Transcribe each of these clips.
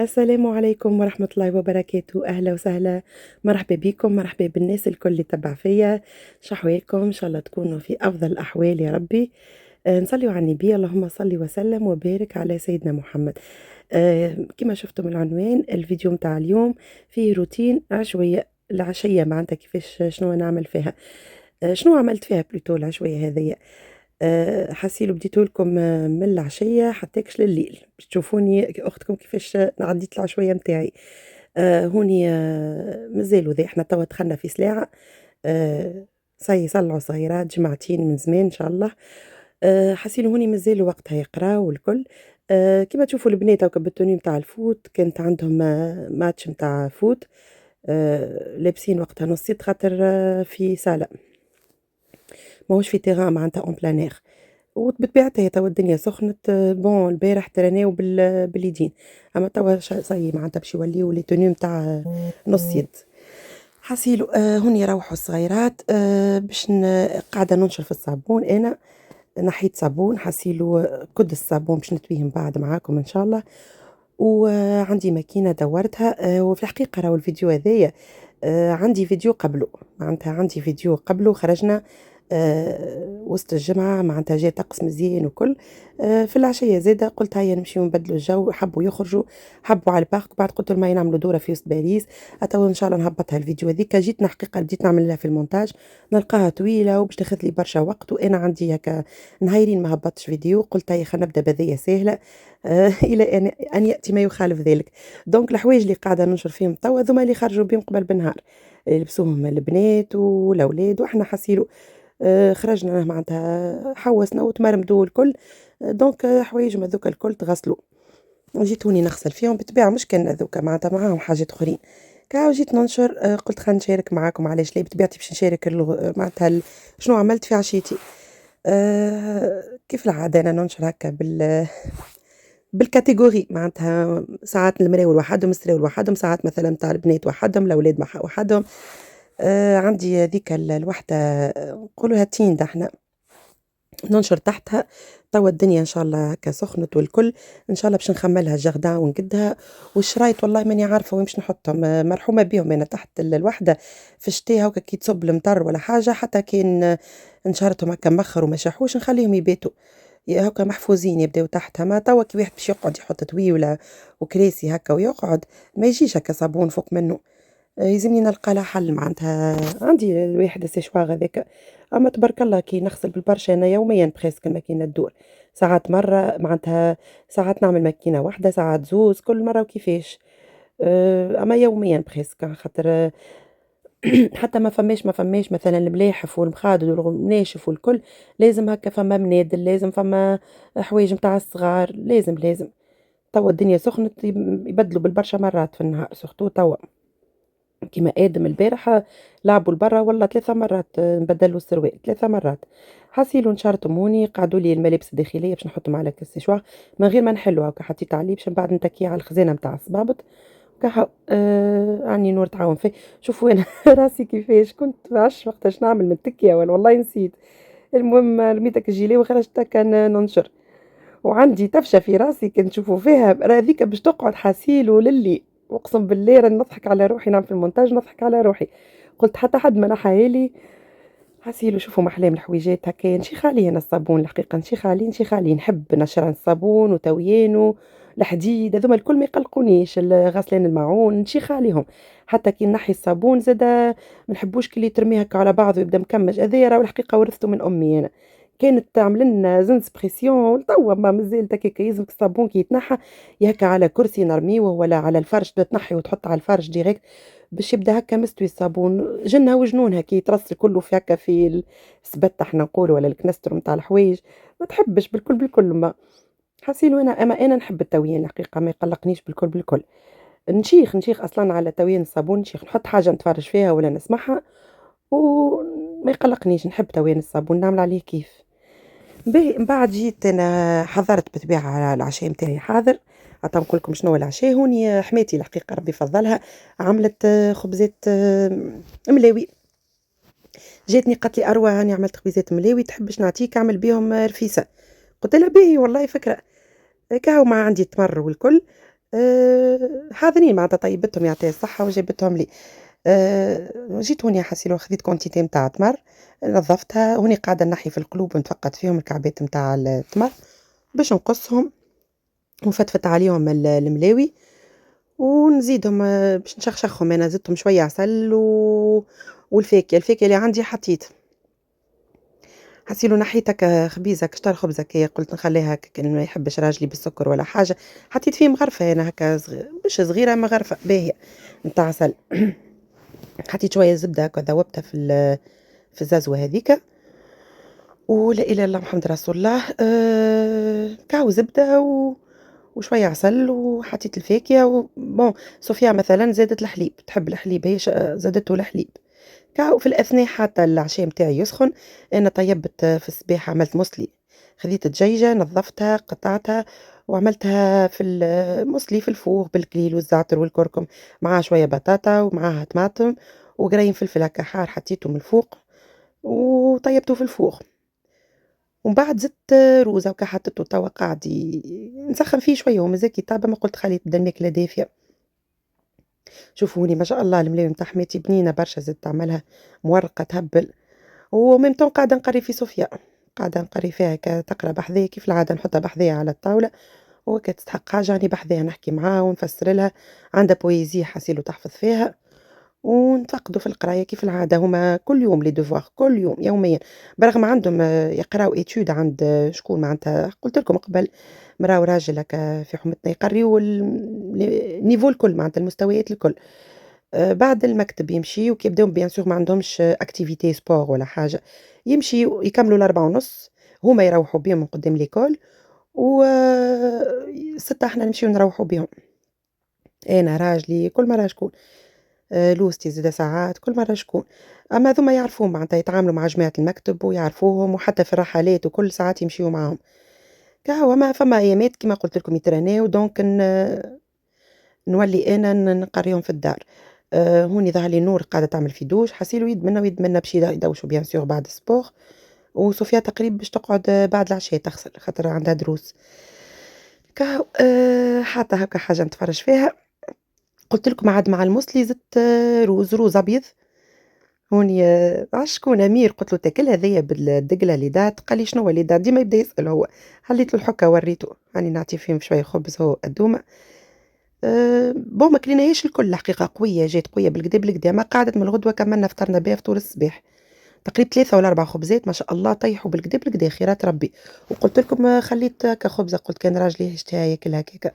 السلام عليكم ورحمة الله وبركاته، أهلا وسهلا، مرحبا بكم، مرحبا بالناس الكل اللي تبع فيا. شحوالكم إن شاء الله تكونوا في أفضل الأحوال يا ربي. نصلي على النبي، اللهم صل وسلم وبارك على سيدنا محمد. كما شفتم من العنوان الفيديو متاع اليوم فيه روتين عشوائية العشية، معناتها كيفاش شنو نعمل فيها. شنو عملت فيها بلوتو العشوائية هذيا. حاسيلو بديتو لكم من العشية حتىكش لليل، باش تشوفوني أختكم كيفاش عديت العشوية متاعي. هوني مازالوا ذي إحنا توا دخلنا في سلاعة. صلعوا صغيرات جمعتين من زمان إن شاء الله. حاسيلو هوني مازالوا وقتها يقراو والكل. كيما تشوفوا البنات هاكا بالتوني متاع الفوت، كانت عندهم ماتش متاع فوت. لابسين وقتها نصيت خاطر في صالة، ماهوش في تيران معناتها اون بلان اير. وبطبيعتها توا الدنيا سخنت. بون البارح تريناو باليدين، اما توا صاي معناتها باش يوليو لي توني نتاع نص يد. حاسيلو هوني يروحوا الصغيرات. باش قاعده ننشر في الصابون. انا نحيت صابون، حاسيلو كد الصابون باش نتويه من بعد معاكم ان شاء الله. وعندي ماكينه دورتها. وفي الحقيقه راهو الفيديو هذايا عندي فيديو قبله، معناتها عندي فيديو قبله خرجنا وسط الجمعة، معناتها جا طقس مزيان وكل. في العشية زادة قلت هيا نمشيو نبدلوا الجو، حبوا يخرجوا، حبوا على البارك، بعد قلت لهم هيا نعملوا دورة في وسط باريس. أتوا إن شاء الله نهبطها الفيديو هذيك. جيت حقيقة بديت نعمل لها في المونتاج، نلقاها طويلة وباش تاخذ لي برشا وقت، وأنا عندي هكا نهايرين ما هبطتش فيديو. قلت هيا خلينا نبدا بهذيا سهلة إلى أن يأتي ما يخالف ذلك. دونك الحوايج اللي قاعدة ننشر فيهم توا ذوما اللي خرجوا بهم قبل بنهار، لبسوهم البنات والأولاد، وإحنا حسيلو خرجنا معناتها حوسنا وتمرمدوا الكل. دونك حوايجهم هذوك الكل تغسلوا، جيتوني نغسل فيهم بالطبيعة، مش كان هذوك معناتها معاهم حاجات أخرين. كاو جيت ننشر. قلت خلينا نشارك معاكم، علاش لا، بطبيعتي باش نشارك معناتها شنو عملت في عشيتي. كيف العادة أنا ننشر هكا بالكاتيجوري، معناتها ساعات المراول وحدهم، السراول وحدهم، ساعات مثلا تاع البنات وحدهم، الأولاد وحدهم. عندي هذيك الوحدة نقولوها تيندا احنا، ننشر تحتها. توا الدنيا ان شاء الله هكا سخنت والكل، ان شاء الله باش نخملها الجردان ونقدها. والشرايط والله ماني عارفه وين باش نحطهم. مرحومه بهم انا تحت الوحده في الشتاء هكا كي تصب المطر ولا حاجه، حتى كان نشرتهم هكا مخر وما شاحوش نخليهم يباتوا هكا محفوظين، يبداو تحتها. ما توا كي واحد باش يقعد يحط طويله وكراسي هكا ويقعد، ما يجيش هكا صابون فوق منه. يلزمني نلقى لها حل، معناتها عندي الواحد السيشواغ هذاك. اما تبارك الله كي نغسل بالبرشا انا يوميا بريسك الماكينه تدور. ساعات مره معناتها، ساعات نعمل ماكينه واحده، ساعات زوز، كل مره وكيفاش. اما يوميا بريسك خاطر حتى ما فماش مثلا الملاحف والمخادد والناشف والكل، لازم هكا فما منادل، لازم فما حوايج متاع الصغار، لازم. توا الدنيا سخنت، يبدلوا بالبرشا مرات في النهار، سورتو توا كيما آدم البارحة لعبوا لبرا والله 3 مرات. نبدلوا السروال 3 مرات. حاسيلو نشرتهم هوني، قعدوا لي الملابس الداخلية باش نحطهم على السيشوار من غير ما نحلوا هكا، حطيت عليه باش من بعد نتكيه على الخزانة متاع الصبابط. كهو عني نور تعاون فيه. شوفوا انا راسي كيفاش كنت معش وقتاش نعمل من التكية، والله نسيت. المهم رميتك الجيلي وخرجت هكا ننشر، وعندي تفشة في راسي كنت نشوفوا فيها هذيك باش تقعد حاسيلو للي. اقسم بالله راني نضحك على روحي، نعمل في المونتاج نضحك على روحي. قلت حتى حد ما نحايلي. حاسيلو شوفوا محلام الحويجات هكا، نشيخ عليه انا الصابون الحقيقه، نشيخ عليه نحب نشر الصابون وتويانو الحديد هذوما الكل ما يقلقونيش، غسلان الماعون نشيخ عليهم. حتى كي نحي الصابون زاده ما نحبوش كي ترميه هكا على بعضه ويبدا مكمج، هذايا راه الحقيقه ورثته من امي انا. كانت تعمل لنا زنس بريسيون، توا ما مازال هكاك يلزمك الصابون كي يتنحى يهكا على كرسي نرميوه ولا على الفرش، تنحي وتحط على الفرش ديريكت باش يبدا هكا مستوي الصابون. جنها وجنونها كي يترص كله في هكا في السبت احنا نقولوا ولا الكنستر نتاع الحوايج، ما تحبش بالكل ما. حاسين وانا اما انا نحب التويين الحقيقه، ما يقلقنيش بالكل. نشيخ اصلا على تويين الصابون، نشيخ نحط حاجه نتفرج فيها ولا نسمعها وما يقلقنيش. نحب تويين الصابون نعمل عليه كيف. باهي من بعد جيت انا حضرت بالطبيعه على العشاء نتاعي حاضر. عطا نقول لكم شنو العشاء. هوني حماتي الحقيقه ربي يفضلها عملت خبزات ملاوي. جاتني قالت لي اروى هاني عملت خبزات ملاوي، تحبش نعطيك اعمل بيهم رفيسه. قلت لها باهي والله فكره. كاو ما عندي تمر والكل. حاضرين معناتها طيبتهم يعطيها الصحة وجابتهم لي. جيت هوني حاسيلو خذيت كونتيتي متاع تمر، نظفتها، هوني قاعدة نحي في القلوب ونتفقد فيهم الكعبات متاع التمر باش نقصهم ونفتفت عليهم الملاوي ونزيدهم باش نشخشخهم. أنا زدتهم شوية عسل الفاكهة اللي عندي حطيت. حسيلو نحيت هكا خبيزة كشطر خبزة هكايا قلت نخليها هكا كان ما يحبش راجلي بالسكر ولا حاجة. حطيت فيه مغرفة أنا هكا مش صغيرة مغرفة باهية متاع عسل. حطيت شوية زبدة هكا ذوبتها في الزازوة هذيك. ولا إله إلا الله محمد رسول الله. كاو زبدة وشوية عسل وحطيت الفاكهة بون. صوفيا مثلا زادت الحليب، تحب الحليب هي زادته الحليب. كاو في الأثناء حتى العشاء متاعي يسخن أنا طيبت في الصباح عملت موسلي. خذيت دجيجة نظفتها قطعتها وعملتها في الموسلي في الفوغ بالكليل والزعتر والكركم معاه شوية بطاطا ومعاها طماطم وقرايم فلفل هكا حار حطيته من الفوق وطيبته في الفوغ. ومن بعد زدت روزة وكا حطيته توا قاعد نسخن فيه شوية ومازال كي طابة ما قلت خلي تبدا الماكلة دافية. شوفوني ما شاء الله الملاوي متاع حماتي بنينة برشا زدت تعملها مورقة تهبل. وميم طون قاعدة نقري في صوفيا، قاعدة نقري فيها هكا تقرا بحذايا كيف العادة نحطها بحذايا على الطاولة وهكا تستحق حاجة راني بحذايا نحكي معاها ونفسر لها. عندها بويزي حاسيلو تحفظ فيها ونتفقدوا في القراية كيف العادة هما كل يوم لي دوفوار كل يوم يوميا. برغم عندهم يقراو اتيود عند شكون معناتها قلت لكم قبل مرا وراجل هكا في حومتنا يقريو النيفو الكل معناتها المستويات الكل. بعد المكتب يمشي وكيبداو بيان سور ما عندهمش اكتيفيتي سبور ولا حاجة. يمشي يكملوا 4:30 هما يروحوا بيهم من قدام ليكول و 6 احنا نمشيو نروحوا بيهم. انا راجلي كل مرة شكون لوستي زاده ساعات كل مرة شكون. أما ذوما يعرفون معناتها يتعاملوا مع جماعة المكتب ويعرفوهم وحتى في الرحلات وكل ساعات يمشيوا معاهم. كهو ما فما أيامات كما قلت لكم يتراناو دونك نولي أنا نقريهم في الدار. هوني ظهر لي نور قاعدة تعمل في دوش حسيلو يد منا باش يدوشوا بيان سور بعد السبور. وصوفيا تقريبا باش تقعد بعد العشاء تغسل خاطر عندها دروس. كهو حتى هكا حاجة نتفرج فيها. قلت لكم عاد مع المصلي زدت روز أبيض. هوني شكون أمير قلت له تاكل هذيا بالدقلة اللي دات قال لي شنو اللي دات ديما يبدا يسأل هو. حليت له الحكة وريته هاني نعطي فيهم شوية خبز هو الدومة. بون ما كليناهاش الكل الحقيقة قوية جات قوية بالكدا بالكدا ما قعدت من الغدوة كملنا فطرنا بها فطور الصباح. تقريبا 3 ولا 4 خبزات ما شاء الله طيحوا بالكدا بالكدا خيرات ربي. وقلت لكم خليت هكا خبزة قلت كان راجلي يشتهيها ياكلها كيكا.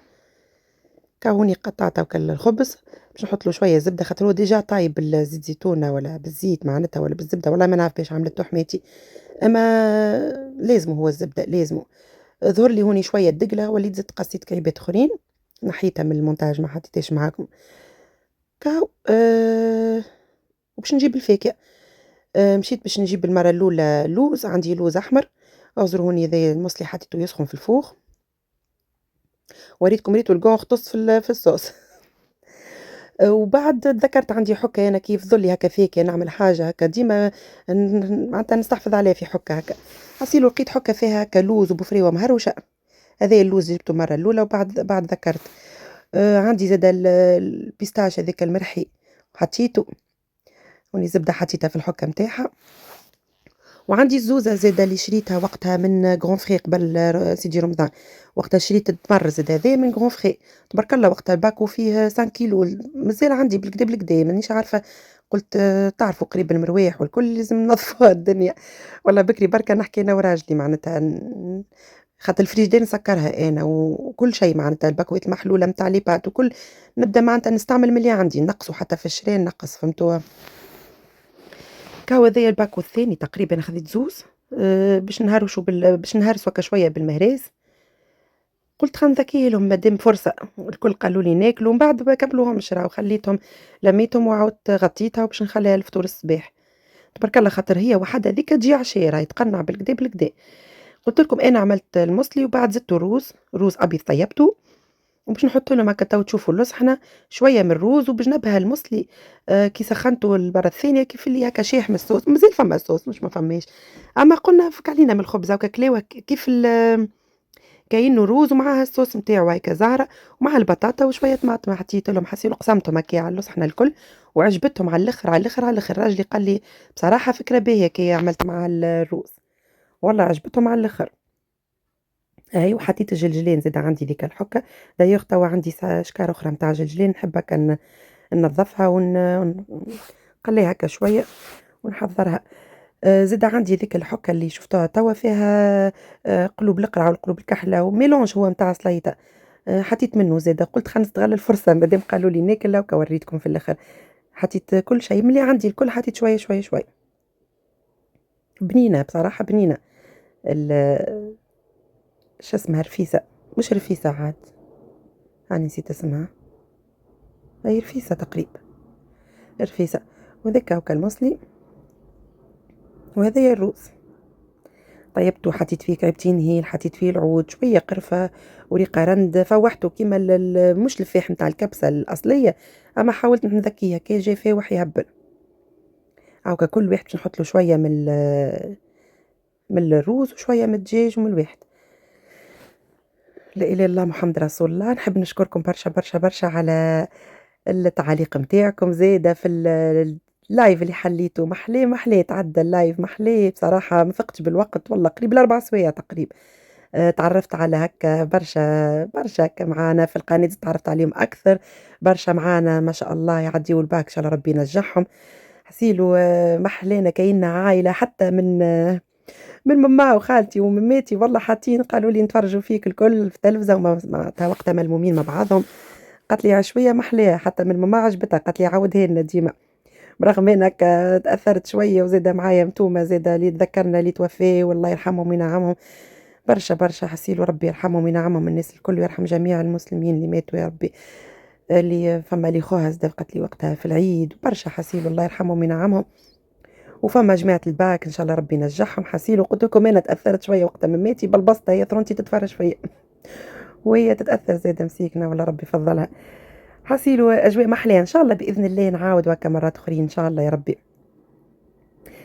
كهوني قطعت هكا الخبز باش نحط له شويه زبده خاطر هو ديجا طايب بالزيت زيتونه ولا بالزيت معناتها ولا بالزبده والله ما نعرف باش عملته حماتي. اما لازم هو الزبده لازم. ظهر لي هوني شويه دقله وليت زدت قصيت كعيبات اخرين نحيتها من المونتاج ما حطيتهاش معاكم. كاو وباش نجيب الفاكهه. مشيت باش نجيب المره الاولى لوز عندي لوز احمر. اعذر هوني ذا المصلي حطيته يسخن في الفوغ. وريتكم ريتو الكون اختص في الصوص. وبعد تذكرت عندي حكة أنا كيف ظلي هكا فيك نعمل حاجة هكا ديما معناتها نستحفظ عليها في حكة هكا. حسيلو لقيت حكة فيها هكا لوز وبفريوة مهروشة. هذا اللوز جبته مرة الأولى وبعد ذكرت. عندي زاد البيستاش هذاك المرحي حطيته. وني زبدة حطيتها في الحكة متاعها. وعندي الزوزة زادة اللي شريتها وقتها من غون فري قبل سيدي رمضان. وقتها شريت التمر زاد هذا من غون فري. تبارك الله وقتها الباكو فيه 5 كيلو مازال عندي بالكدا بالكدا مانيش عارفة. قلت تعرفوا قريب المرواح والكل لازم ننظفوا الدنيا. والله بكري بركة نحكي انا وراجلي معناتها خاطر الفريجدير نسكرها انا وكل شيء معناتها الباكوات المحلولة متاع لي بات وكل نبدا معناتها نستعمل ملي عندي نقصوا حتى في الشراء نقص فهمتوا. كاو هذايا الباكو الثاني تقريبا خذيت زوز. باش نهرسوا باش نهرسوا هكا شويه بالمهراس. قلت خلينا نذكي لهم مادام فرصه الكل قالوا لي ناكلوا ومن بعد ما كملوهمش راهو خليتهم لميتهم وعاودت غطيتها باش نخليها لفطور الصباح. تبارك الله خاطر هي وحده هذيك تجي عشيه راهي تقنع بالكدا بالكدا. قلت لكم انا عملت المصلي وبعد زدت روز ابيض طيبته. وباش نحط لهم هكا تو تشوفوا اللصحنه شويه من الروز وبجنبها المصلي. كي سخنته المره الثانيه كيف اللي هكا شاح من الصوص مازال فما الصوص مش ما فماش. اما قلنا فك علينا من الخبزه وكا كلاوه كيف كاينه روز ومعاها الصوص نتاعو هيكا زهرة، ومع البطاطا وشوية طماطم حطيت لهم حسيلو قسمتهم هكا على الصحن الكل، وعجبتهم على الآخر على الآخر على الآخر. راجلي قال لي بصراحة فكرة باهية كي عملت مع الروز، والله عجبتهم على الآخر. أي وحطيت الجلجلين زادا عندي ذيك الحكة، دايوغ توا عندي شكارة أخرى متاع جلجلين نحب هكا ننظفها نقليها هكا شوية ونحضرها. زادا عندي ذيك الحكة اللي شفتوها توا فيها قلوب القرعة والقلوب الكحلة وميلونج هو متاع سليطة. حطيت منه زادا، قلت خلينا نستغل الفرصة مادام قالوا لي ناكل هكا وريتكم في الآخر. حطيت كل شيء من اللي عندي الكل، حطيت شوية شوية شوية. بنينة بصراحة بنينة. شو اسمها رفيسة، مش رفيسة عاد، أنا نسيت اسمها، هي رفيسة تقريبا، رفيسة. وذاك هاكا المصلي، وهذايا الروز. طيبته حطيت فيه كعبتين هيل، حطيت فيه العود، شوية قرفة وريقة رند، فوحته كيما مش الفاح متاع الكبسة الأصلية، أما حاولت نذكيها كي جاي فاوح يهبل. هاكا كل واحد باش نحط له شوية من الروز وشوية من الدجاج ومن الواحد. لا إله إلا الله محمد رسول الله. نحب نشكركم برشا برشا برشا على التعاليق متاعكم زاده في اللايف اللي حليته، محلاه تعدى اللايف محلاه بصراحة، ما فقتش بالوقت والله، قريب ل4 سوايع تقريبا. تعرفت على هكا برشا هكا معانا في القناة، تعرفت عليهم أكثر برشا معانا ما شاء الله، يعديوا الباك إن شاء الله ربي ينجحهم. حسيلو محلينا كايننا عائلة حتى من ماما وخالتي ومماتي والله حاطين قالوا لي نتفرجوا فيك الكل في التلفزة وقتها وقتها ملمومين مع بعضهم. قالت لي عشوية محلية حتى من ماما عجبتها، قالت لي عاودها لنا ديما، برغم انك تأثرت شوية وزاده معايا متومة زاده اللي تذكرنا اللي توفاه والله يرحمهم وينعمهم. برشا برشا حسيل وربي يرحمهم وينعمهم الناس الكل ويرحم جميع المسلمين اللي ماتوا يا ربي. اللي فما اللي خوها زاده قالت لي وقتها في العيد، برشا حسيل الله يرحمهم وينعمهم. وفما جماعة الباك ان شاء الله ربي ينجحهم. حسيل وقلت لكم انا تأثرت شوية وقتها من ماتي بالبسطة، هي ثرونتي تتفرج فيا وهي تتأثر زاده مسيكنة ولا ربي يفضلها. حسيلو أجواء محلية إن شاء الله بإذن الله نعاود وهكا مرات أخرين إن شاء الله يا ربي.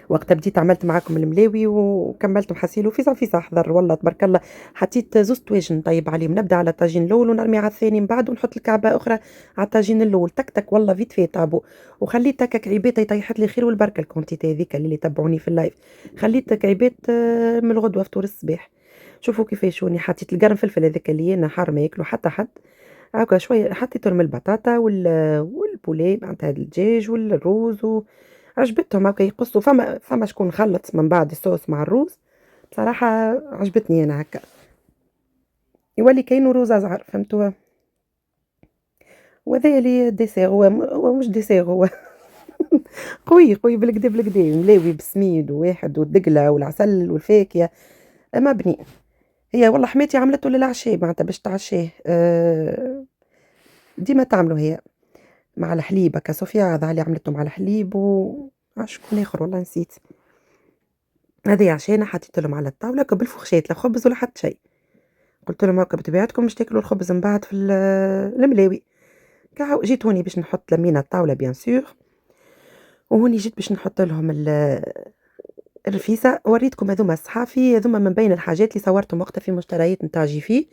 وقت بديت عملت معاكم الملاوي وكملت حسيلو في أحضر والله تبارك الله. حطيت زوز طواجن طيب عليهم، نبدأ على الطاجين الأول ونرمي على الثاني من بعد ونحط الكعبة أخرى على الطاجين الأول، تك تك والله فيت فيت طابو. وخليت هكا كعيبات يطيحت لي خير والبركة الكونتيتي هذيك اللي تبعوني في اللايف. خليت كعيبات من الغدوة فطور الصباح. شوفوا كيفاش وني حطيت القرن فلفل هذاك اللي أنا حار ما ياكلوا حتى حد. هاكا شوية حطيت لهم البطاطا والبولي معناتها الدجاج والروز وعجبتهم هاكا يقصوا. فما شكون خلط من بعد الصوص مع الروز، بصراحة عجبتني أنا هاكا، يولي كاينو روز أزعر فهمتوا. وهذا اللي ديسير هو مش ديسير هو قوي قوي بالكدا بالكدا ملاوي بالسميد وواحد والدقلة والعسل والفاكهة مبني. هي والله حماتي عملته للعشاء معناتها باش تعشاه ديما تعملوا هي مع الحليب هكا. صوفيا هذا اللي عملته مع الحليب شكون اخر والله نسيت. هذه عشان حطيت لهم على الطاوله بالفخشات لا خبز ولا حتى شيء. قلت لهم هكا بطبيعتكم مش تاكلوا الخبز من بعد في الملاوي. جيت هوني باش نحط لمينا الطاوله بيان سور، وهوني جيت باش نحط لهم الرفيسه. وريتكم هذوما الصحافي، هذوما من بين الحاجات اللي صورتهم وقتها في مشتريات نتاع جيفي.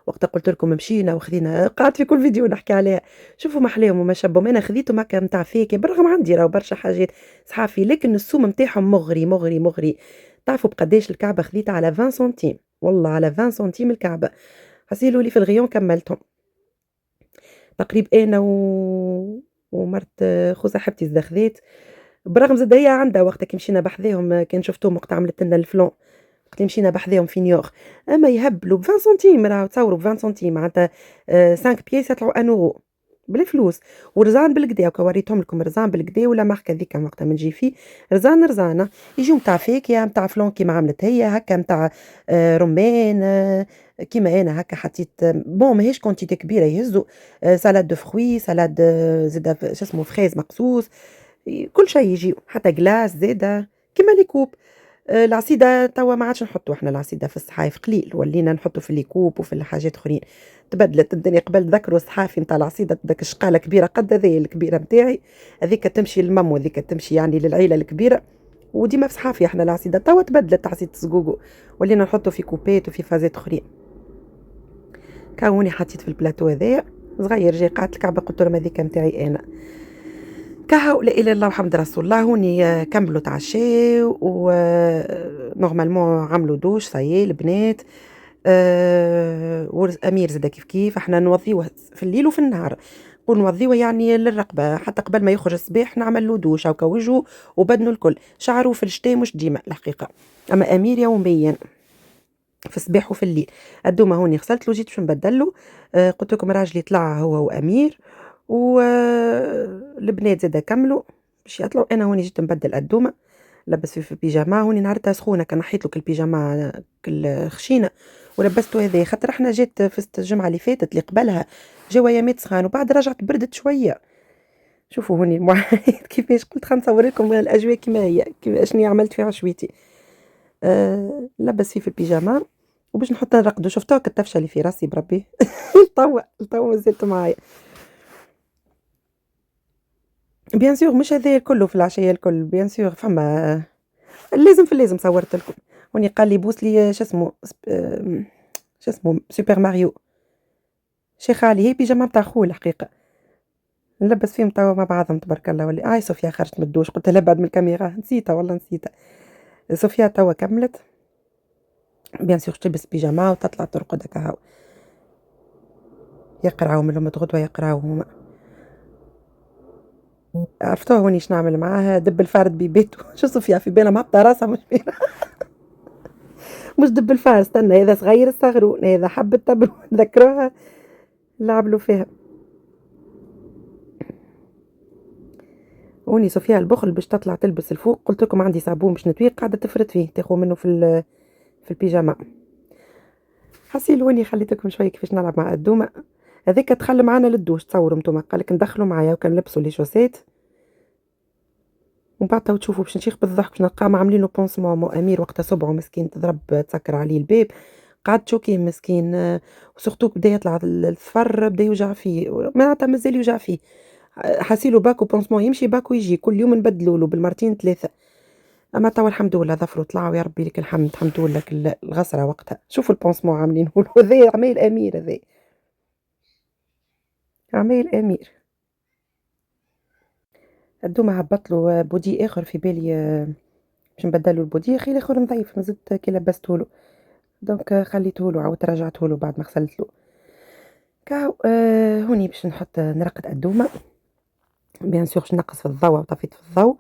وقتها قلت لكم مشينا وخذينا، قعدت في كل فيديو نحكي عليها. شوفوا محليهم وما شبهم، انا خذيتهم هكا نتاع فيكي برغم عندي راهو برشا حاجات صحافي، لكن السوم نتاعهم مغري مغري مغري. تعرفوا بقداش الكعبه خذيتها؟ على 20 سنتيم والله، على 20 سنتيم الكعبه. حسيلوا لي في الغيون كملتهم تقريبا انا ومرت خو صاحبتي زاد خذيت. برغم زاد هي عندها وقتها كي مشينا بحذاهم، كان شفتهم وقت عملت لنا الفلون وقت اللي مشينا بحذاهم في نيويورك. اما يهبلوا ب 20 سنتيم، راهو تصوروا ب 20 سنتيم معناتها 5 بياس يطلعوا 1 اورو بلا فلوس. ورزان بالكدا هكا وريتهم لكم، رزان بالكدا ولا ماركه ذيك وقتها من جي في رزان رزانه يجوا نتاع فاكهه نتاع فلون كيما عملت هي هكا نتاع رمان كيما انا هكا حطيت بون ماهيش كونتيتي كبيره يهزوا سالاد دو فروي سالاد زاده شو اسمه فريز مقصوص كل شيء يجي حتى جلاس زاده كيما لي كوب. العصيده توا ما عادش نحطوا احنا العصيده في الصحايف قليل، ولينا نحطوا في اللي كوب وفي الحاجات اخرين. تبدلت الدنيا قبل ذكروا الصحافي نتاع العصيده داك الشقاله كبيره قد هذه الكبيره نتاعي، هذيك تمشي للمم وهذيك تمشي يعني للعيله الكبيره، وديما في صحافي احنا العصيده. توا تبدلت عصيده الزقوقو ولينا نحطوا في كوبات وفي فازات اخرين. كوني حطيت في البلاطو هذايا صغير، جاي قعدت الكعبه قلت لهم هذيك نتاعي انا. كهو لا اله الا الله محمد رسول الله. هوني كملوا تعشاو و نورمالمون عملوا دوش صايي البنات. امير زاد كيف احنا نوضيوه في الليل وفي النهار، نقول نوضيوه يعني للرقبه حتى قبل ما يخرج الصباح نعمل له دوش هكا وجهه وبدنه الكل. شعره في الشتاء مش ديما الحقيقه، اما امير يوميا في الصباح وفي الليل. الدومه هوني غسلت له جيت باش نبدل له. قلت لكم راجلي طلع هو وامير والبنات زاده كملوا باش يطلعوا. انا هوني جيت نبدل الدومه لبس في بيجاما. هوني نهارتها سخونه كان نحيت له البيجاما كل خشينه ولبسته هذا خاطر احنا جيت في الجمعه اللي فاتت اللي قبلها جوا يامات سخان وبعد رجعت بردت شويه. شوفوا هوني المواعيد كيفاش قلت خلينا نصور لكم الاجواء كما هي شنو عملت في عشويتي. لبس فيه في البيجاما وباش نحط نرقدو. شفتوها كالتفشه اللي في راسي بربي. توا مازلت معايا. بيان سور مش هذا كله في العشيه الكل بيان سور فما اللازم في اللازم صورت لكم. هوني قال لي بوس لي شو اسمه سوبر ماريو شيخ علي. هي بيجاما تاع خوه الحقيقه نلبس فيهم توا مع بعضهم تبارك الله. ولا صوفيا خرجت من الدوش قلت لها بعد من الكاميرا نسيتها والله نسيتها. صوفيا توا كملت بيان سور تلبس بيجاما وتطلع ترقد هكا هاو يقراو من لما غدوه يقراو هما. عرفتوها هوني شنو نعمل معاها دب الفارد ببيتو. شو صوفيا في بالها مهبطه راسها مش بينا. مش دب الفارد استنى هذا صغير الصغرون هذا حب التبرون ذكروها لعبلوا فيها. هوني صوفيا البخل باش تطلع تلبس الفوق قلت لكم عندي صابون باش نتوي قاعده تفرد فيه تاخذ منه في البيجاما. حسيل هوني خليتكم شويه كيفاش نلعب مع الدومه هذيك دخل معانا للدوش تصوروا نتوما قالك ندخلوا معايا وكان لبسوا لي شوسات ومن بعد تشوفوا باش نشيخ بالضحك باش نلقاهم عاملين له بونسمون. مو امير وقتها صبعه مسكين تضرب تسكر عليه الباب قعد شوكي مسكين وسورتو بدا يطلع الصفر بدا يوجع فيه معناتها مازال يوجع فيه. حاسيلو باكو بونسمون يمشي باكو يجي كل يوم نبدلوا له بالمرتين ثلاثه. اما توا الحمد لله ظفروا طلعوا يا ربي لك الحمد. الحمد لله الغسره وقتها شوفوا البونسمون عاملينه له. هذا عمايل امير هذا عمايل امير. الدومة هبط له بودي اخر في بالي باش نبدل له البودي اخي الاخر نظيف ما زدت كي لبسته له دونك خليته له عاودت رجعته له بعد ما غسلت له. كاو هوني باش نحط نرقد الدومة بيان سور باش نقص في الضوء وطفيت في الضوء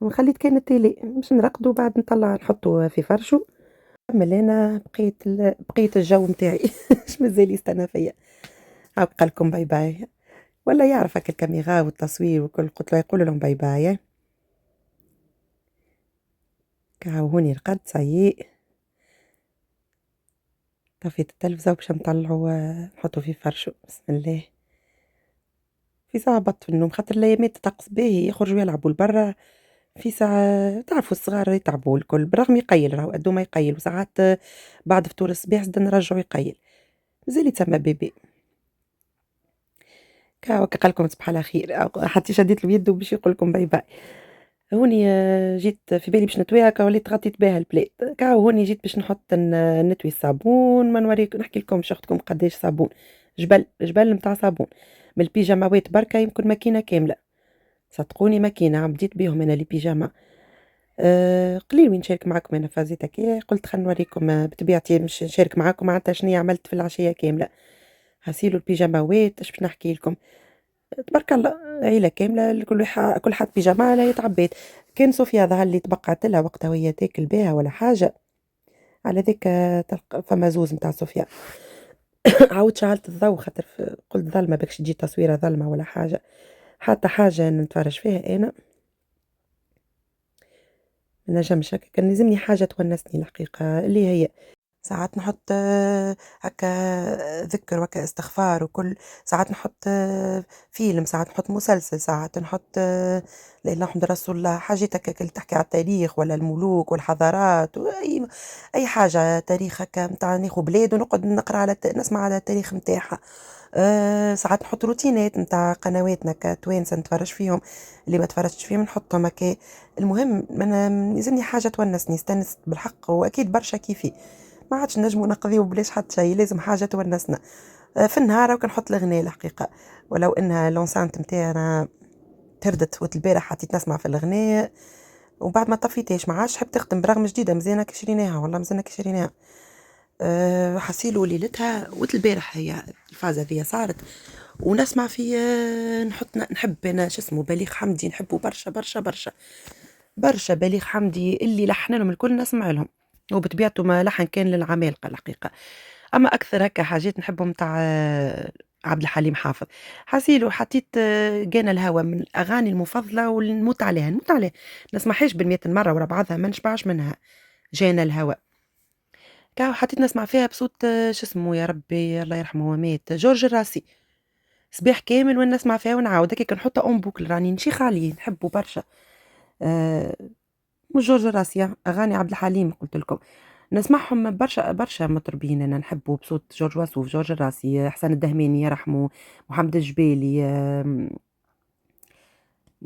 وخليت كان التيلي باش نرقدو بعد نطلع نحطه في فرشو. كمل انا بقيت الجو نتاعي. اش مازال يستنى فيا. هاك لكم باي باي ولا يعرف هاك الكاميرا والتصوير وكل قلت له يقول لهم باي باي. كاو هوني رقد صايي طفيت التلفزة وباش نطلعو نحطو في فرشو بسم الله. في ساعة بط في النوم خاطر الايامات طقس باهي يخرجوا يلعبوا لبرا. في ساعة تعرفوا الصغار يتعبوا الكل بالرغم يقيل راهو قدو ما يقيل وساعات بعد فطور الصباح زاد نرجعو يقيل مازال يتسمى بيبي. كاو قالكم صباح على خير حتى شديت له يده باش يقول لكم باي باي. هوني جيت في بالي باش نتوي هكا وليت غطيت بها البلاد. كاو هوني جيت باش نحط نتوي الصابون ما نوريك نحكي لكم شختكم قداش صابون جبل نتاع صابون من البيجاماوات بركة يمكن ماكينة كاملة صدقوني ماكينة بديت بيهم انا لي بيجاما. قليل وين نشارك معكم انا فازيت هكايا قلت خلينا نوريكم بطبيعتي مش نشارك معكم معناتها شنو عملت في العشية كاملة. هسيلو البيجاماوات اش باش نحكي لكم تبارك الله عيلة كاملة كل حد بيجامة لا يتعبيت. كان صوفيا ظهر لي تبقعت لها وقتها وهي تاكل بها ولا حاجة على ذيك تلقى فما زوز نتاع صوفيا. عاود شعلت الضوء خاطر قلت ظلمة باكش تجي تصويرة ظلمة ولا حاجة حتى حاجة نتفرج فيها أنا ما نجمش هكا كان لازمني حاجة تونسني الحقيقة اللي هي ساعات نحط هكا ذكر وهكا استغفار وكل ساعات نحط فيلم ساعات نحط مسلسل ساعات نحط لا إله إلا محمد رسول الله حاجات هكا اللي تحكي على التاريخ ولا الملوك والحضارات أي حاجة تاريخ هكا متاع ناخو بلاد ونقعد نقرا على نسمع على التاريخ متاعها. ساعات نحط روتينات متاع قنواتنا كتوانسة نتفرج فيهم اللي ما تفرجتش فيهم نحطهم هكا. المهم يلزمني حاجة تونسني استانست بالحق وأكيد برشا كيفي ما عادش نجمو نقضيو بلاش حتى شيء لازم حاجة تونسنا. في النهار هاكا نحط الأغنية الحقيقة، ولو إنها الenceinte متاعي أنا تردت وقت البارح حطيت نسمع في الأغنية، وبعد ما طفيتهاش ما عادش حبيت نخدم برغم جديدة مزيانة كي شريناها والله مزيانة كي شريناها. حسيلو ليلتها وقت البارح هي الفازة هذيا صارت، ونسمع في نحب أنا شو اسمه بليغ حمدي نحبه برشا برشا برشا برشا. بليغ حمدي اللي لحن لهم الكل نسمع لهم، وبطبيعته ما لحن كان للعمالقة الحقيقة. أما أكثر هكا حاجات نحبهم تاع عبد الحليم حافظ. حسيلو حطيت جانا الهوى من الأغاني المفضلة ونموت عليها نموت عليها، نسمعهاش بالمئة مرة ورا بعضها ما نشبعش منها. جانا الهوى كاو حطيت نسمع فيها بصوت شو اسمه يا ربي الله يرحمه هو مات جورج الراسي، صباح كامل وين نسمع فيها ونعاود هكا نحطها اون بوكل راني نشيخ عليه نحبه برشا. آه مش جورج الراسي اغاني عبد الحليم قلت لكم نسمعهم برشا برشا مطربين انا نحبه بصوت جورج وسوف جورج الراسي حسن الدهماني يرحمه محمد الجبالي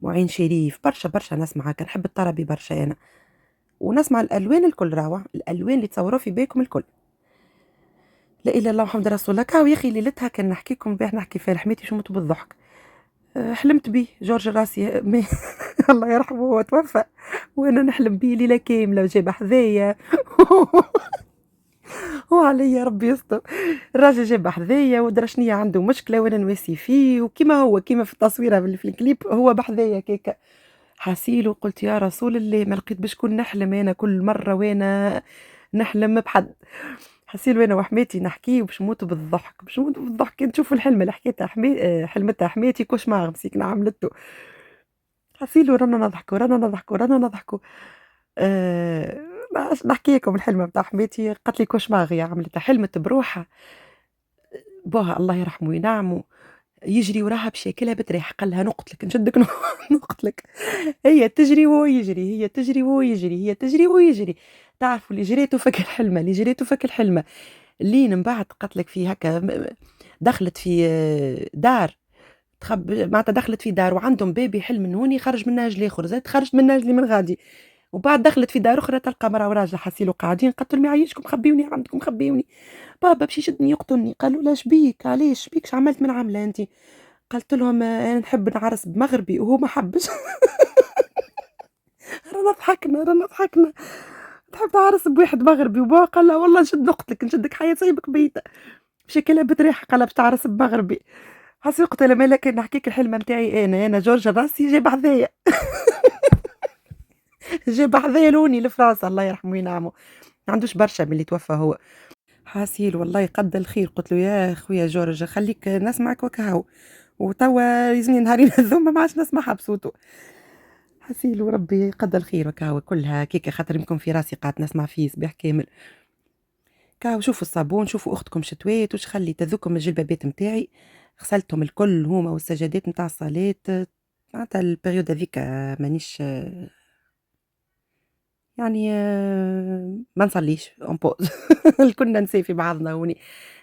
معين شريف برشا برشا نسمع هكا نحب الطربي برشا انا، ونسمع الالوان الكل راهو الالوان اللي تصوروا في بالكم الكل. لا اله الا الله محمد رسول الله. كاو يا اخي ليلتها كان نحكيكم باه نحكي فيها حميتي شو مت بالضحك. حلمت بيه جورج الراسي الله يرحمه هو توفى، وانا نحلم بيه ليله كامله وجاب حذايا وعليا ربي يستر. الراجل جاب حذايا ودرشنية عنده مشكله وانا نواسي فيه، وكما هو كما في التصويره في الكليب هو بحذايا كيكا. حاسيله قلت يا رسول الله ما لقيت بشكون نحلم انا كل مره وانا نحلم بحد. حسيت وانا وحماتي نحكي باش نموتوا بالضحك باش نموتوا بالضحك كي نشوف الحلم اللي حكيتها حلمتها حماتي كوشماغ مسكنا عملته. حسيت رانا نضحكوا رانا نضحكوا رانا نضحكوا. أه... نحكي لكم الحلمه بتاع حماتي قالت لي كوشماغ يا عملتها حلمت بروحها بوها الله يرحمه وينعمه يجري وراها باش ياكلها بتريح قال لها نقتلك نشدك نقتلك. هي تجري وهو يجري هي تجري وهو يجري هي تجري وهو يجري. تعرفوا اللي جريته فك الحلمه اللي جريته فك الحلمه. لين من بعد قتلك في هكا دخلت في دار معناتها دخلت في دار وعندهم بيبي حلم من هوني خرج منها رجل اخر زاد خرجت منها رجلي من غادي. وبعد دخلت في دار اخرى تلقى مرا وراجل حسيلو قاعدين قالت لهم يعيشكم خبيوني عندكم خبيوني. بابا باش يشدني يقتلني قالوا لا شبيك علاش شبيك ش عملت من عمله انت. قلت لهم انا نحب نعرس بمغربي وهو ما حبش. رانا ضحكنا رانا ضحكنا. تحب تعرس بواحد مغربي وبابا قال لا والله نشد نقتلك نشدك حياة صيبك بيته. شكلها بتريح قال باش تعرس بمغربي. حسي قلت لها مالك نحكيك الحلمه نتاعي انا جورج راسي جاب حذايا. جاب حذايا لوني لفرنسا الله يرحمه وينعمه. ما عندوش برشا من اللي توفى هو. حاسيل والله قد الخير قلت له يا خويا جورج خليك نسمعك وكهو وتوا يزني نهارين هذوما ما عادش نسمعها بصوته. حسيل وربي قد الخير وكهو كلها كيكه خاطر يمكن في راسي قاعد نسمع فيه صباح كامل. كاو شوفوا الصابون شوفوا اختكم شتوات وش خليت هذوكم الجلبابات نتاعي غسلتهم الكل هما والسجادات نتاع الصلاة. معناتها البريود هذيك مانيش يعني ما نصليش اون بوز. كنا نسي في بعضنا هوني.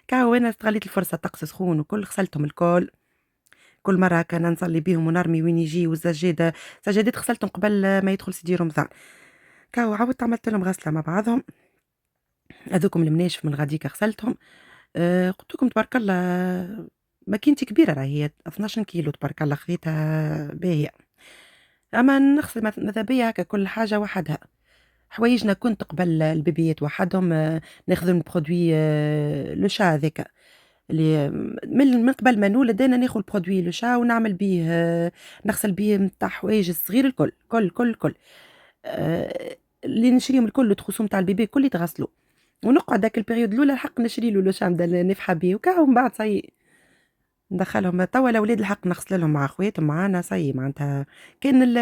كاو انا استغليت الفرصه طقس سخون وكل غسلتهم الكل. كل مره كان نصلي بيهم ونرمي وين يجي والسجاده سجادات غسلتهم قبل ما يدخل سيدي رمضان. كاو عاودت عملت لهم غسله مع بعضهم. هذوكم المناشف من غاديك غسلتهم. قلت لكم تبارك الله ماكينتي كبيره راهي 12 كيلو تبارك الله خذيتها باهيه. اما نغسل ماذا بيا هكا كل حاجه وحدها. حوايجنا كنت قبل البيبيات وحدهم ناخذ من برودوي لو شا هذاك اللي من قبل ما نولد انا ناخذ برودوي لو شا ونعمل بيه نغسل بيه نتاع حوايج الصغير الكل كل اللي نشريهم الكل التخوصهم تاع البيبي كل يتغسلوا. ونقعد داك البريود الاولى الحق نشري له لو شا نبدا نفحى بيه وكاو من بعد صاي ندخلهم توا الاولاد الحق نغسل لهم مع خواتهم معانا صاي معناتها كان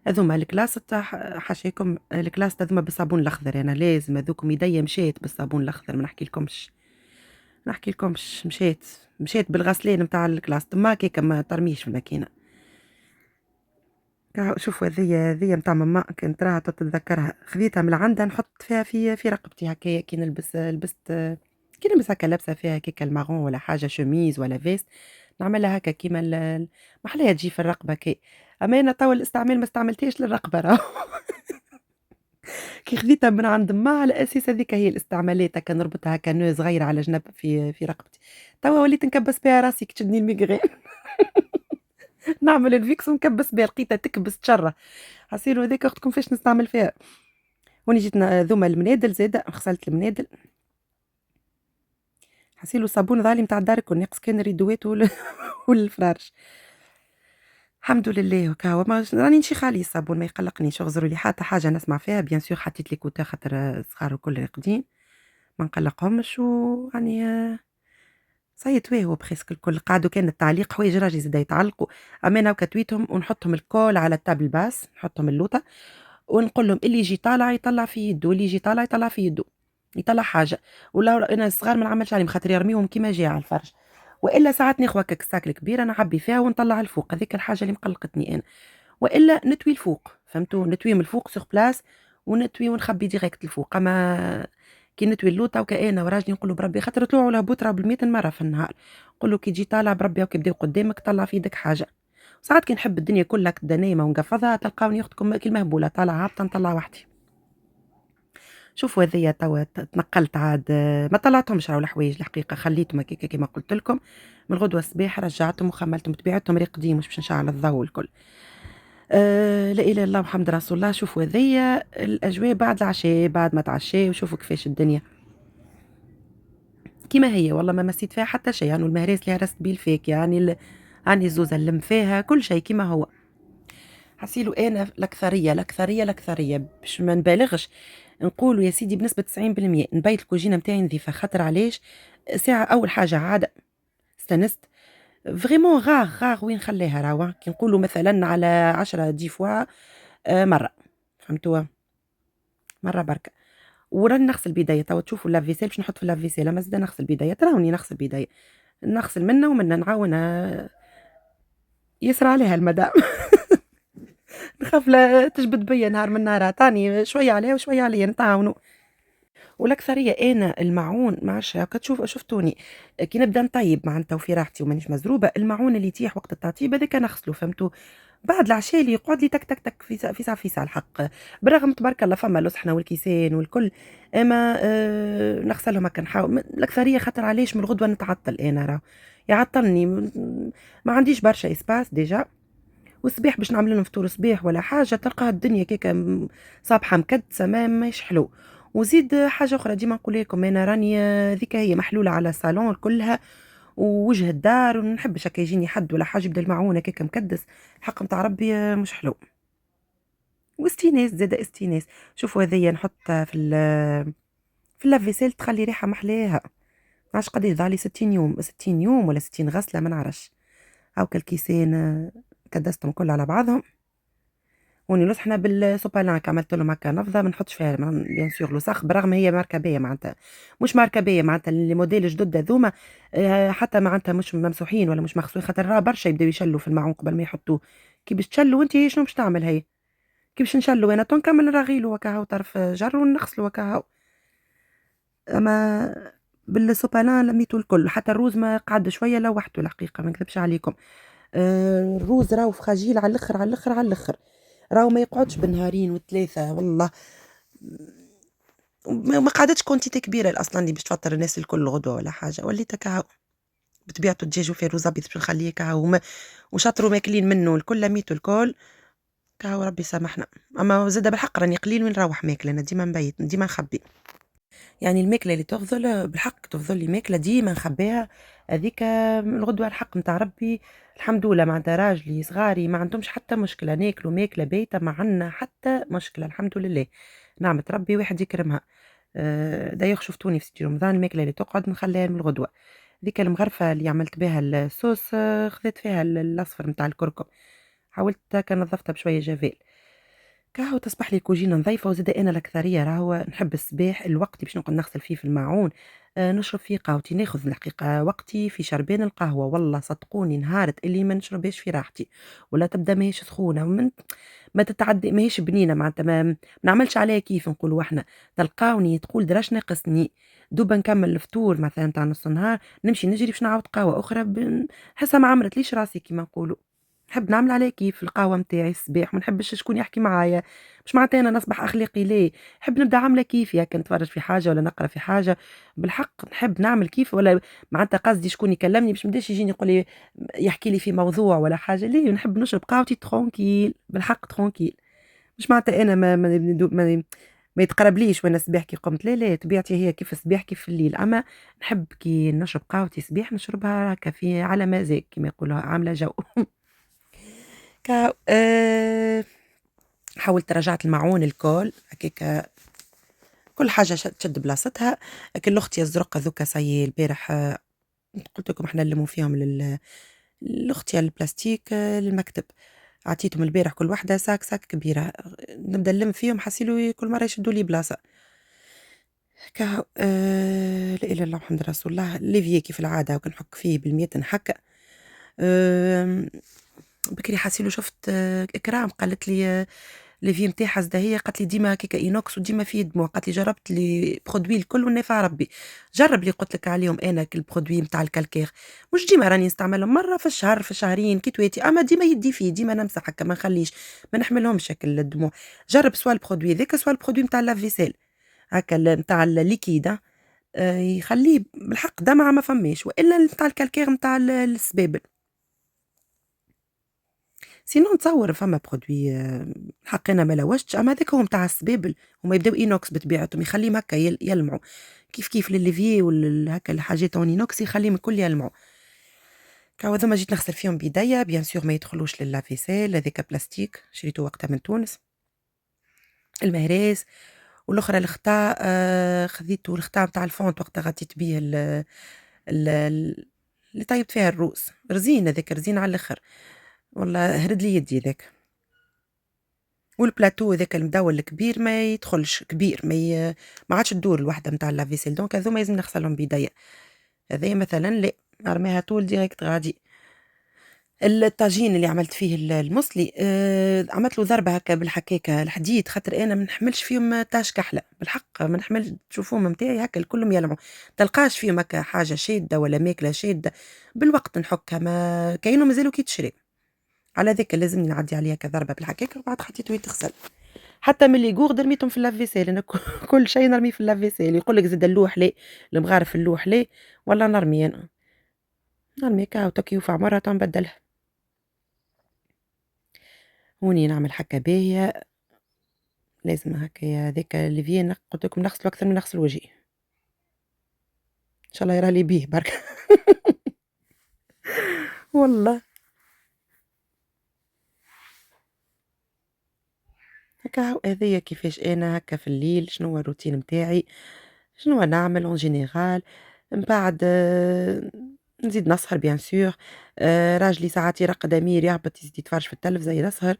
هذوما الكلاس تاع حاشاكم الكلاس هذوما بالصابون الاخضر انا لازم هذوكم يديا مشيت بالصابون الاخضر ما نحكي لكمش مشيت بالغسلين نتاع الكلاس ما كيكا ما ترميش في الماكينه. شوفوا هذيا نتاع ماما كنت راها تتذكرها خذيتها من عندها نحط فيها في رقبتي هكايا كي لبست كي نلبس هكا لابسه فيها كيكا المارون ولا حاجه شوميز ولا فيست نعملها هكا كيما محلاها تجي في الرقبه كي. اما انا توا الاستعمال ما استعملتهاش للرقبه راهو. كي خذيتها من عند ما على أساس هذيك هي الاستعمالات، هاكا نربطها هاكا نو صغيرة على جنب في رقبتي، توا وليت نكبّس بها راسي كي تشدني الميغرين. نعمل الفيكس ونكبّس بها، لقيتها تكبس تشرّه، حسيلو هاذيك أختكم فاش نستعمل فيها. وني جيت ذوما المنادل زادا، غسلت المنادل، حسيلو صابون ظهرلي متاع الدار الكل، ناقص كان الريدوات والفرارش. الحمد لله وكا ما راني نشيخ عليه الصابون ما يقلقنيش، اغزروا لي حتى حاجة نسمع فيها بيان سور حطيت لي كوتا خاطر الصغار الكل راقدين، ما نقلقهمش ويعني صاي تواهوا بريسك الكل قعدوا كان التعليق حوايج راجي زادا يتعلقوا، اما انا وكتويتهم ونحطهم الكل على التابل باس، نحطهم اللوطة ونقول لهم اللي يجي طالع يطلع في يده، واللي يجي طالع يطلع في يده، يطلع حاجة، ولا أنا الصغار ما نعملش عليهم خاطر يرميهم كيما جاي على الفرش، وإلا ساعات ناخذ هكاك الساك الكبيرة نعبي فيها ونطلع الفوق، هذيك الحاجة اللي مقلقتني أنا، وإلا نتوي الفوق، فهمتوا نتوي من الفوق سوغ بلاس ونتوي ونخبي ديريكت الفوق، أما كي نتوي اللوطة وكأنا وراجلي نقول له بربي خاطر طلوع ولا هبوط راه بالمئة مرة في النهار، نقول له كي تجي طالع بربي وكي يبداو قدامك طلع في يدك حاجة. ساعات كي نحب الدنيا كلها كدا نايمة ونقفضها تلقاوني أختكم كي المهبولة طالعة هابطة نطلع وحدي. شوفوا هذيا توا تنقلت عاد ما طلعتهمش راهو الحوايج الحقيقة خليتهم هكاكا كيما قلت لكم، من الغدوة الصباح رجعتهم وخملتهم طبيعتهم راقدين مش باش نشعل الضوء والكل. لا إله إلا الله محمد رسول الله. شوفوا هذيا الأجواء بعد العشاء بعد ما تعشى وشوفوا كيفاش الدنيا كيما هي والله ما مسيت فيها حتى شيء يعني المهراس اللي هرست بيه الفيك يعني عندي زوزة اللم فيها كل شيء كيما هو. حسيلو أنا الأكثرية باش ما نبالغش نقولوا يا سيدي بنسبة 90% نبيت الكوجينة متاعي نظيفة خاطر علاش ساعة أول حاجة عادة استنست فريمون غار وين نخليها راهو كي نقولوا مثلا على 10 10 فوا مرة فهمتوا مرة بركة وراني نغسل بيديا توا تشوفوا لافيسيل باش نحط في اللافيسيل اما زاد نغسل بيديا تراوني نغسل بيديا نغسل منا ومنا نعاونها يسرى عليها المدام. نخاف لا تجبد بيا نهار من نهارات تاني شوية عليها وشوية عليا نتعاونوا. والأكثرية أنا الماعون ما عرفش هاكا شفتوني كي نبدا نطيب معناتها وفي راحتي ومانيش مزروبة الماعون اللي يتيح وقت التطيب هذاك نغسلو فهمتوا بعد العشاء اللي يقعد لي تك تك تك في ساعة الحق بالرغم تبارك الله فما الأصحنة والكيسان والكل اما نغسلهم هكا نحاول الأكثرية خاطر علاش من الغدوة نتعطل أنا راه يعطلني ما عنديش برشا اسباس ديجا والصباح باش نعمل لهم فطور صباح ولا حاجه تلقاها الدنيا كيكا صابحه مكدسه ماهيش حلو. وزيد حاجه اخرى ديما نقول لكم انا راني ذيك هي محلوله على الصالون كلها ووجه الدار ونحبش هكا يجيني حد ولا حاجه يبدا المعونه كيكا مكدس الحق نتاع ربي مش حلو. واستيناس زاد استيناس شوفوا هذيا نحطها في اللافيسيل تخلي ريحه محلاها معرفش قد ضالي 60 يوم 60 يوم ولا 60 غسله ما نعرفش هاكا الكيسان كدستهم كل على بعضهم ونلوث حنا بالسوبالان عملت لهم هكا نفضه ما نحطش فيها بيان سور لوسخ برغم هي ماركه باهيه معناتها مش ماركه باهيه معناتها لي موديل جدد هذوما حتى معناتها مش ممسوحين ولا مش مغسولين خاطر راه برشا يبداو يشلوا في الماعون قبل ما يحطوه كي باش تشلوا انت شنو باش تعمل هي كي باش نشلوا انا تو نكمل نرغيلو هكا هاو طرف جر ونغسلو هكا هاو اما بالسوبالان لميتو الكل حتى الروز ما قعد شويه لوحته الحقيقه ما نكذبش عليكم الروز راهو فخاجيل على الاخر على الاخر على الاخر راهو ما يقعدش بالنهارين وثلاثه والله ما قعدتش كونتيتي كبيره اصلا اللي باش تفطر الناس الكل غدوه ولا حاجه وليت هكا بطبيعته الدجاج وفيه رز ابيض باش نخليه كهو وشطروا ماكلين منه الكل لميتو الكل كهو ربي سامحنا. اما زاد بالحق راني قليل وين نروح ماكله انا ديما مبيت ديما نخبي يعني الماكله اللي تفضل بالحق تفضل لي ماكله ديما نخبيها هذيك الغدوه الحق نتاع ربي الحمد لله معناتها راجلي صغاري ما عندهمش حتى مشكله ناكلوا ماكله بايته ما عندنا حتى مشكله الحمد لله نعمه ربي واحد يكرمها. دايوخ شفتوني في سيدي رمضان الماكله اللي تقعد نخليها من الغدوه ذيك المغرفه اللي عملت بها الصوص خذيت فيها الاصفر نتاع الكركم حاولت كان نظفتها بشويه جافيل كهو تصبح لي كوجينة نظيفة وزاد أنا الأكثرية راهو نحب الصباح الوقت باش نقعد نغسل فيه في الماعون نشرب فيه قهوتي ناخذ الحقيقة وقتي في شربان القهوة والله صدقوني نهارت اللي ما نشربهاش في راحتي ولا تبدا ماهيش سخونة ما تتعدي ماهيش بنينة معناتها ما نعملش عليها كيف نقولوا احنا تلقاوني تقول دراش ناقصني دوبا نكمل الفطور مثلا تاع نص النهار نمشي نجري باش نعاود قهوة أخرى نحسها ما عمرت ليش راسي كيما نقولوا نحب نعمل على كيف القهوة متاعي الصباح، ما نحبش شكون يحكي معايا، مش معناتها أنا نصبح أخلاقي لا، نحب نبدا عاملة كيفي هاكا نتفرج في حاجة ولا نقرا في حاجة، بالحق نحب نعمل كيف ولا معناتها قصدي شكون يكلمني باش ما يبداش يجيني يقول لي يحكي لي في موضوع ولا حاجة، لا نحب نشرب قهوتي ترونكيل، بالحق ترونكيل، مش معناتها أنا ما يتقربليش وأنا الصباح كي قمت، لا لا طبيعتي هي كيف الصباح كيف الليل، أما نحب كي نشرب قهوتي الصباح نشربها هاكا في على مزاج كيما يقولوها عاملة جو. كا حاولت رجعت الماعون الكل هكاك كل حاجة تشد بلاصتها، لكن لأختي الزرق هذوكا سي البارح قلت لكم احنا نلموا فيهم لأختي البلاستيك للمكتب، عطيتهم البارح كل واحدة ساك كبيرة، نبدا نلم فيهم حسيلو كل مرة يشدوا لي بلاصة. كا لا إله إلا الله محمد رسول الله، ليفيي كيف العادة وكان نحك فيه بالمية نحكة. بكري حسيلو شفت إكرام قالت لي ليفي نتاعها زادا هي قالت لي ديما هكاكا اينوكس وديما فيه دموع، قالت لي جربت لي برودوي الكل ونافع ربي، جرب اللي قلت لك عليهم انا البرودوي نتاع الكالكير، مش ديما راني نستعملهم مره في الشهر في شهرين كيتواتي، اما ديما يدي فيه ديما نمسح هكا ما نخليش ما نحملهمش هكا الدموع، جرب سوا البرودوي ذاك سوا البرودوي نتاع لافيسيل هكا نتاع الليكيد يخليه بالحق دمعه ما فماش، والا نتاع الكالكير نتاع السبابل. سينو نتصور فما برودوي الحق أنا ما لوجتش، أما هذاك هو نتاع السبابل، هما يبداو إينوكس بطبيعتهم يخليهم هكا يلمعوا، كيف للليفيي هكا الحاجات اون إينوكس يخليهم الكل يلمعوا. كاو هذوما جيت نغسل فيهم بيديا بيان سور ما يدخلوش للافيسيل، هذاك بلاستيك شريته وقتها من تونس. المهراس والأخرى الخطا خذيته الخطا نتاع الفونت وقتها غطيت بيه اللي طيبت فيها الروس، رزين هذاك رزين على الآخر، والله هرد لي يدي ذاك. والبلاتو ذاك المدور الكبير ما يدخلش كبير ما عادش تدور الوحده نتاع لافيسيل، دونك هذوما لازم نغسلهم بيديا، هذايا مثلا لا نرميها طول ديريكت غادي. الطاجين اللي عملت فيه المصلي عملت له ضربه هكا بالحكاكه الحديد، خاطر انا ما نحملش فيهم تاش كحله، بالحق ما نحمل تشوفوهم نتاعي هكا الكلهم يلمعوا، تلقاش فيهم هكا حاجه شاده ولا ماكله شاده، بالوقت نحكها ما كاينو مازالوا كي تشري، على ذاك لازم نعدي عليها كضربه بالحكاكه وبعد خطيته يتغسل. حتى من اللي يقور رميتهم في اللافيسيل، انا كل شيء نرميه في اللافيسيل، يقول لك زاد اللوح ليه المغارف اللوح ليه، ولا نرمي انا نرمي كاو تكيوف عمرها نبدلها، هوني نعمل حكا باهية، لازم هكايا هذاك الليفيين قلت لكم نغسلوا اكثر من نغسل وجهي، ان شاء الله يرى لي بيه برك. والله هكا هذيا كيفاش انا هكا في الليل شنو هو الروتين نتاعي، شنو نعمل اون جينيرال، من بعد نزيد نسهر بيان سور، راجلي ساعات يرقد أمير يهبط يزيد يتفرج في التلفزة يسهر،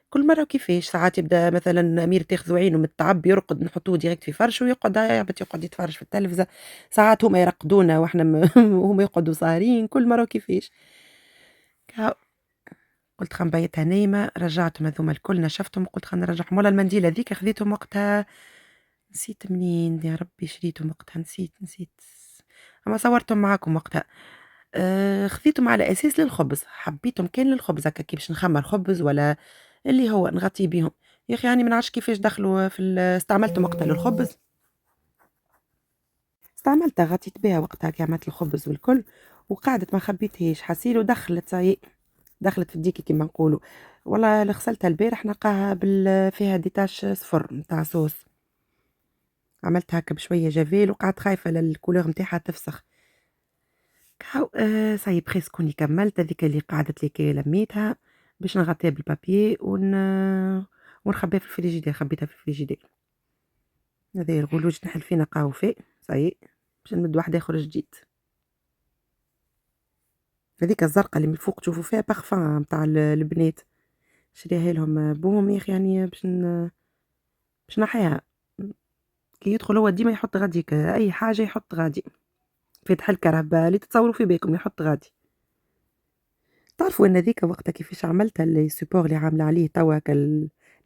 كل مرة وكيفاش، ساعات يبدا مثلا أمير تاخذ عينه من التعب يرقد نحطوه ديريكت في فرشه ويقعد يهبط يقعد يتفرج في التلفزة، ساعات هما يرقدونا واحنا هما يقعدوا ساهرين، كل مرة وكيفاش. قلت خنبيتها نايمة رجعتهم هذوما الكل نشفتهم قلت خلينا نرجعهم، ولا المنديل هذيك خذيتهم وقتها نسيت منين يا ربي شريتهم وقتها نسيت، أما صورتهم معاكم وقتها. خذيتهم على أساس للخبز، حبيتهم كان للخبز هكا كي باش نخمر خبز ولا اللي هو نغطي بيهم، يا أخي يعني ما نعرفش كيفاش دخلوا في استعملتهم وقتها للخبز، استعملتها غطيت بها وقتها كي عملت الخبز والكل، وقعدت ما خبيتهاش حسيل ودخلت صاي دخلت في الديكي كيما نقولوا، والله اللي غسلتها البارح نلقاها فيها ديتاش صفر نتاع صوص، عملتها هكا بشويه جافيل وقعدت خايفه للكولور نتاعها تفسخ. كاو صاي بريسك كوني كملت هذيك اللي قعدت لي كي لميتها باش نغطيها بالبابي ونخبيها في الفريجيدير، خبيتها في الفريجيدير، هذا الغلوج نحل فينا قهوة صاي باش نمد واحد اخر جديد، هذيك الزرقاء اللي من الفوق تشوفوا فيها بارفان نتاع البنات، شريها لهم بوهم يا اخي يعني باش نحيها، كي يدخل هو ديما يحط غاديك اي حاجه يحط غادي، فاتح الكرهبه اللي تتصوروا في بالكم يحط غادي. تعرفوا ان ذيك وقتها كيفاش عملتها اللي سوبور اللي عامله عليه توا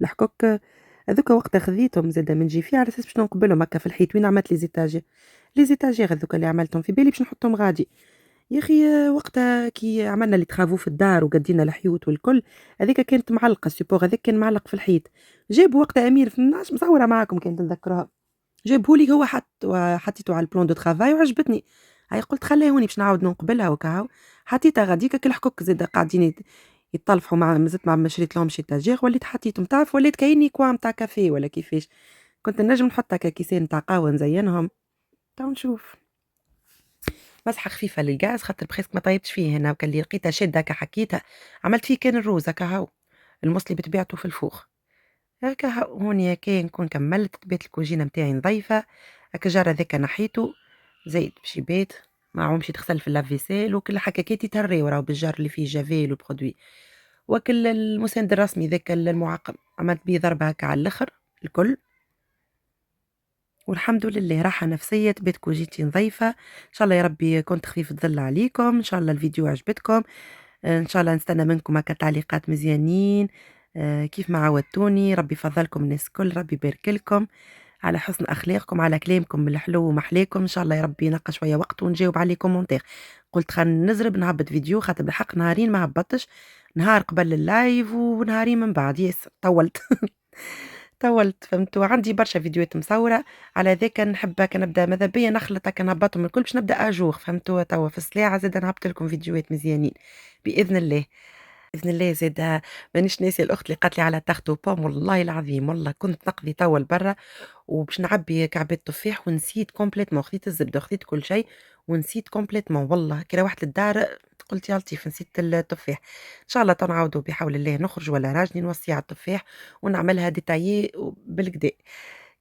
الحكوك، هذوك وقتها خذيتهم زاده من جيفي على اساس باش نقبلهم هكا في الحيط وين عملت لي زيتاجير هذوك اللي عملتهم في بالي باش نحطهم غادي، يا أخي وقتها كي عملنا لي travaux في الدار وقدينا الحيوط والكل، هاذيك كانت معلقة السيبور هذاك كان معلق في الحيط، جابوا وقتها أمير ماناش مصورة معاكم كان تتذكروها، جابه لي هو حطيته على البلان دو travail وعجبتني، هاي قلت خليها هوني باش نعاود نقبلها وكا، حطيتها غاديكا كالحكوك زادا قاعدين يتطلفوا مع مازلت ما شريت لهمش étagère وليت حطيتهم، تعرف وليت كأني كوا متاع كافيه ولا كيفاش، كنت نجم نحط هكا كيسين متاع قهوة نزينهم، تو نشوف. مسحة خفيفة للغاز خاطر بريسك ما طيبتش فيه هنا وكان اللي لقيتها شادة هكا حكيتها عملت فيه كان الروز هكا هاو المصلي بتبيعته في الفوخ هكا هاو هوني هكا نكون كملت تبيت الكوجينة متاعي نظيفة هكا جار هذاك نحيته زيت باش يبات ما عمرش تغسل في اللافيسيل وكل حكاكيتي تهري وراو بالجار اللي فيه جافيل والبرودوي وكل المساند الرسمي ذاك المعقم عملت بيه ضربة هكا على الاخر الكل والحمد لله راحة نفسية تباتكو جيتي نظيفة إن شاء الله يا ربي كنت خفيف ظل عليكم إن شاء الله الفيديو عجبتكم إن شاء الله نستنى منكم هكا تعليقات مزيانين كيف ما عودتوني ربي يفضلكم الناس كل ربي يبارك لكم على حسن أخلاقكم على كلامكم الحلو ومحليكم إن شاء الله يا ربي نلقى شوية وقت ونجاوب على كومنتير قلت خلينا نزرب نهبط فيديو خاطر بالحق نهارين ما هبطش نهار قبل اللايف ونهارين من بعد ياسر طولت طوّلت فهمتوا، عندي برشا فيديوهات مصورة، على ذاك نحب هاكا نبدا ماذا بيا نخلط هاكا نهبطهم الكل باش نبدا أجور فهمتوا توا في السلاعة زادا نهبط لكم فيديوهات مزيانين، بإذن الله، بإذن الله زادا مانيش ناسية الأخت اللي قالت لي على تارت aux pommes والله العظيم والله كنت نقضي توا لبرا وباش نعبي كعبات تفاح ونسيت كومبليتمون خديت الزبدة وخديت كل شيء ونسيت كومبليتمون والله كي روحت للدار قلت يا لطيف نسيت التفاح ان شاء الله تنعاودوا بحول الله نخرج ولا راجني نوصي على التفاح ونعملها ديتايي بالكدا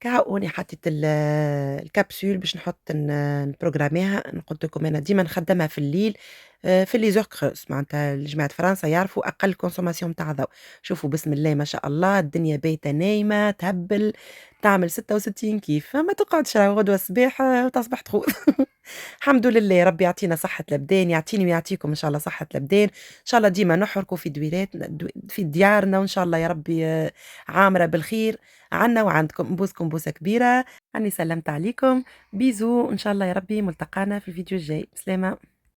كهوني حطيت الكبسول باش نحط نبروغراميها قلت لكم انا ديما نخدمها في الليل في لي زور كروس معناتها جماعة فرنسا يعرفوا اقل كونسوماسيون تاع ضوء شوفوا بسم الله ما شاء الله الدنيا بايته نايمه تهبل تعمل 66 كيف ما تقعدش غدوه الصباح تصبح تخوض الحمد لله ربي يعطينا صحة الأبدان يعطيني ويعطيكم إن شاء الله صحة الأبدان إن شاء الله ديما نحركوا في دويراتنا في ديارنا وإن شاء الله يا ربي عامرة بالخير عنا وعندكم نبوسكم بوسة كبيرة أني سلمت عليكم بيزو إن شاء الله يا ربي ملتقانا في الفيديو الجاي سلامة